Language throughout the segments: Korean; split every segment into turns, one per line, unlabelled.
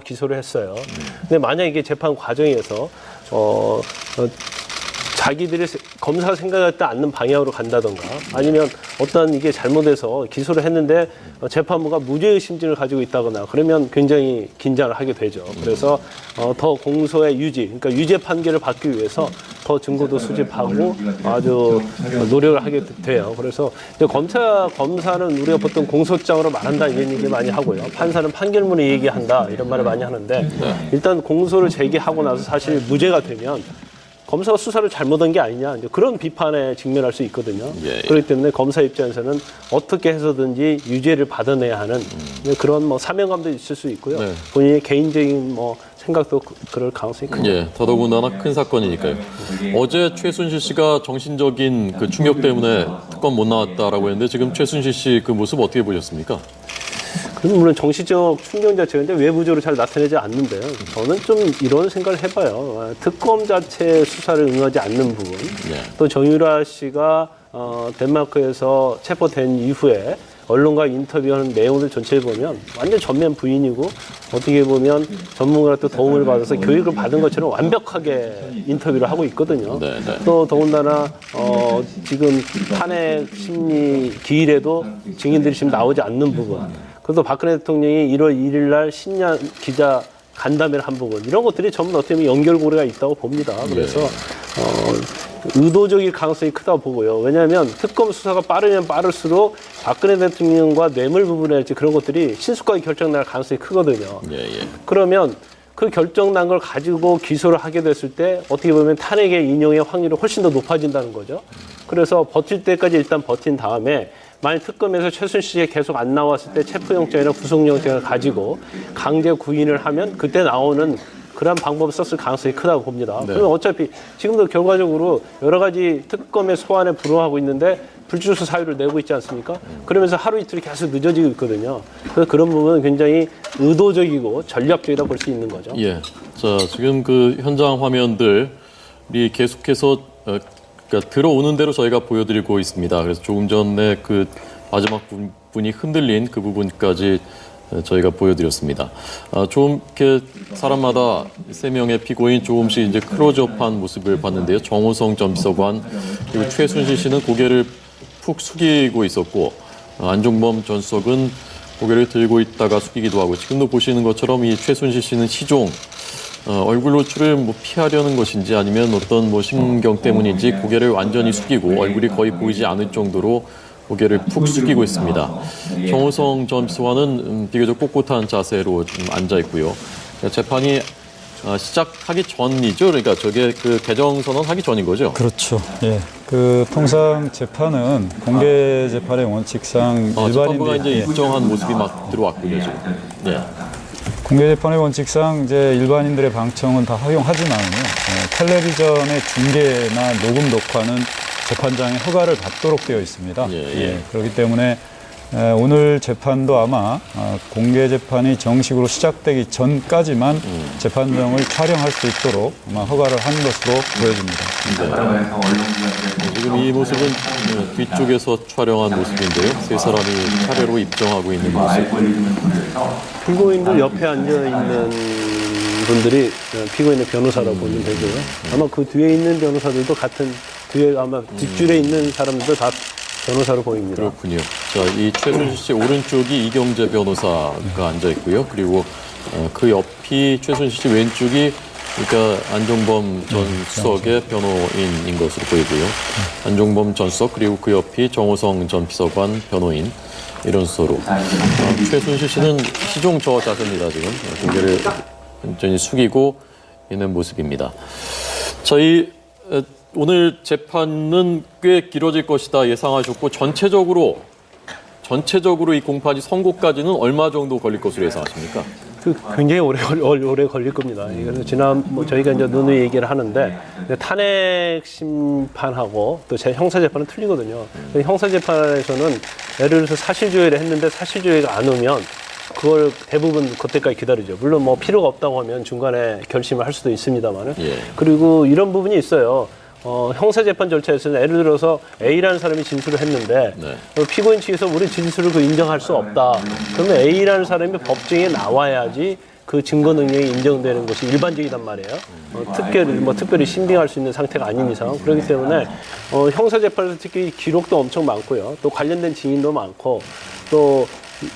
기소를 했어요. 근데 만약 이게 재판 과정에서 자기들이 검사가 생각했지 않는 방향으로 간다던가 아니면 어떤 이게 잘못해서 기소를 했는데 재판부가 무죄의 심증을 가지고 있다거나 그러면 굉장히 긴장을 하게 되죠. 그래서 더 공소의 유지, 그러니까 유죄 판결을 받기 위해서 더 증거도 수집하고 아주 노력을 하게 돼요. 그래서 검사는 우리가 보통 공소장으로 말한다 이런 얘기 많이 하고요. 판사는 판결문을 얘기한다 이런 말을 많이 하는데 일단 공소를 제기하고 나서 사실 무죄가 되면 검사가 수사를 잘못한 게 아니냐 이제 그런 비판에 직면할 수 있거든요. 그렇기 때문에 검사 입장에서는 어떻게 해서든지 유죄를 받아내야 하는 그런 뭐 사명감도 있을 수 있고요. 본인의 개인적인 뭐 생각도 그럴 가능성이 크죠.
더더군다나 큰 사건이니까요. 어제 최순실 씨가 정신적인 그 충격 때문에 특검 못 나왔다라고 했는데 지금 최순실 씨 그 모습 어떻게 보셨습니까?
물론 정치적 충격 자체인데 외부적으로 잘 나타내지 않는데요. 저는 좀 이런 생각을 해봐요. 특검 자체 수사를 응하지 않는 부분, 또 정유라 씨가 덴마크에서 체포된 이후에 언론과 인터뷰하는 내용들 전체를 보면 완전 전면 부인이고 어떻게 보면 전문가한테 도움을 받아서 교육을 받은 것처럼 완벽하게 인터뷰를 하고 있거든요. 또 더군다나 지금 탄핵 심리 기일에도 증인들이 지금 나오지 않는 부분. 그래서 박근혜 대통령이 1월 1일 날 신년 기자 간담회를 한 부분 이런 것들이 전부 어떻게 보면 연결고리가 있다고 봅니다. 그래서 의도적일 가능성이 크다고 보고요. 왜냐하면 특검 수사가 빠르면 빠를수록 박근혜 대통령과 뇌물 부분에 그런 것들이 신속하게 결정날 가능성이 크거든요. 그러면 그 결정난 걸 가지고 기소를 하게 됐을 때 어떻게 보면 탄핵의 인용의 확률이 훨씬 더 높아진다는 거죠. 그래서 버틸 때까지 일단 버틴 다음에 만약 특검에서 최순실 씨가 계속 안 나왔을 때 체포영장이나 구속영장을 가지고 강제 구인을 하면 그때 나오는 그런 방법을 썼을 가능성이 크다고 봅니다. 그러면 어차피 지금도 결과적으로 여러 가지 특검의 소환에 불응하고 있는데 불출석 사유를 내고 있지 않습니까? 그러면서 하루 이틀이 계속 늦어지고 있거든요. 그래서 그런 부분은 굉장히 의도적이고 전략적이라고 볼 수 있는 거죠.
자, 지금 그 현장 화면들이 계속해서 그러니까 들어오는 대로 저희가 보여드리고 있습니다. 그래서 조금 전에 그 마지막 부분이 흔들린 그 부분까지 저희가 보여드렸습니다. 좀 이렇게 사람마다 3명의 피고인 조금씩 이제 클로즈업한 모습을 봤는데요. 정호성 전 비서관 그리고 최순실 씨는 고개를 푹 숙이고 있었고 안종범 전 수석은 고개를 들고 있다가 숙이기도 하고 지금도 보시는 것처럼 이 최순실 씨는 시종 얼굴 노출을 뭐 피하려는 것인지 아니면 어떤 뭐 심경 때문인지 고개를 완전히 숙이고 얼굴이 거의 보이지 않을 정도로 고개를 푹 숙이고 있습니다. 정호성 전 비서관은 비교적 꼿꼿한 자세로 앉아 있고요. 재판이 시작하기 전이죠. 그러니까 저게 그 개정선언 하기 전인 거죠.
그렇죠. 그 통상 재판은 공개 재판의 원칙상
재판부가 이제 일정한 모습이 막 들어왔군요 지금.
공개 재판의 원칙상 이제 일반인들의 방청은 다 허용하지만요. 텔레비전의 중계나 녹음 녹화는 재판장의 허가를 받도록 되어 있습니다. 그렇기 때문에 오늘 재판도 아마 공개 재판이 정식으로 시작되기 전까지만 재판정을 촬영할 수 있도록 아마 허가를 한 것으로 보여집니다.
지금 이 모습은 뒤쪽에서 촬영한 모습인데요. 3사람이 차례로 입정하고 있는 모습.
피고인들 옆에 앉아있는 분들이 피고인의 변호사라고 보면 되고요. 아마 그 뒤에 있는 변호사들도 같은 뒤에 아마 뒷줄에 있는 사람들도 다 변호사로 보입니다.
그렇군요. 자, 이 최순실 씨 오른쪽이 이경재 변호사가 앉아 있고요. 그리고 그 옆이 최순실 씨 왼쪽이 그러니까 안종범 전 수석의 변호인인 것으로 보이고요. 안종범 전 수석 그리고 그 옆이 정호성 전 비서관 변호인 이런 수로 최순실 씨는 시종 저 자세입니다. 지금 고개를 완전히 숙이고 있는 모습입니다. 저희 오늘 재판은 꽤 길어질 것이다 예상하셨고 전체적으로 이 공판이 선고까지는 얼마 정도 걸릴 것으로 예상하십니까?
굉장히 오래 걸릴 겁니다. 그래서 저희가 이제 누누이 얘기를 하는데 탄핵 심판하고 또 제 형사 재판은 틀리거든요. 형사 재판에서는 예를 들어서 사실조회를 했는데 사실조회가 안 오면 그걸 대부분 그때까지 기다리죠. 물론 뭐 필요가 없다고 하면 중간에 결심을 할 수도 있습니다만은. 그리고 이런 부분이 있어요. 형사재판 절차에서는 예를 들어서 A라는 사람이 진술을 했는데 피고인 측에서 우리 진술을 인정할 수 없다. 그러면 A라는 사람이 법정에 나와야지 그 증거 능력이 인정되는 것이 일반적이단 말이에요. 특별히 신빙할 수 있는 상태가 아닌 이상. 그렇기 때문에 형사재판에서 특히 기록도 엄청 많고요. 또 관련된 증인도 많고 또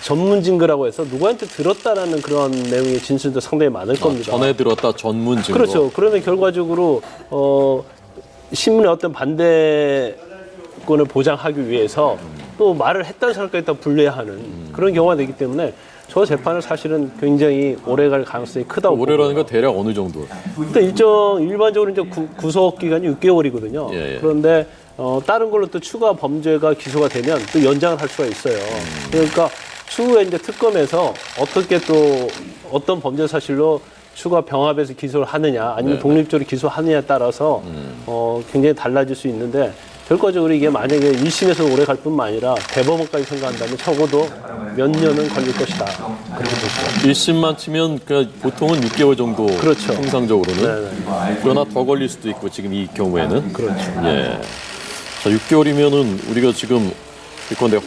전문 증거라고 해서 누구한테 들었다라는 그런 내용의 진술도 상당히 많을 겁니다.
전에 들었다 전문 증거.
그렇죠. 그러면 결과적으로 신문의 어떤 반대권을 보장하기 위해서 또 말을 했다는 사람까지 다 불리하는 그런 경우가 되기 때문에 저 재판은 사실은 굉장히 오래 갈 가능성이 크다고
올해라는
보고요.
건 대략 어느 정도?
일단 일반적으로 이제 구속 기간이 6개월이거든요.
예.
그런데 다른 걸로 또 추가 범죄가 기소가 되면 또 연장을 할 수가 있어요. 그러니까 추후에 이제 특검에서 어떻게 또 어떤 범죄 사실로 추가 병합해서 기소를 하느냐 아니면 독립적으로 기소하느냐에 따라서 굉장히 달라질 수 있는데 결과적으로 이게 만약에 1심에서 오래 갈 뿐만 아니라 대법원까지 생각한다면 적어도 몇 년은 걸릴 것이다. 그렇게 보시죠.
1심만 치면 보통은 6개월 정도.
그렇죠.
통상적으로는.
네네.
그러나 더 걸릴 수도 있고 지금 이 경우에는.
그렇죠.
예. 자, 6개월이면은 우리가 지금 예컨대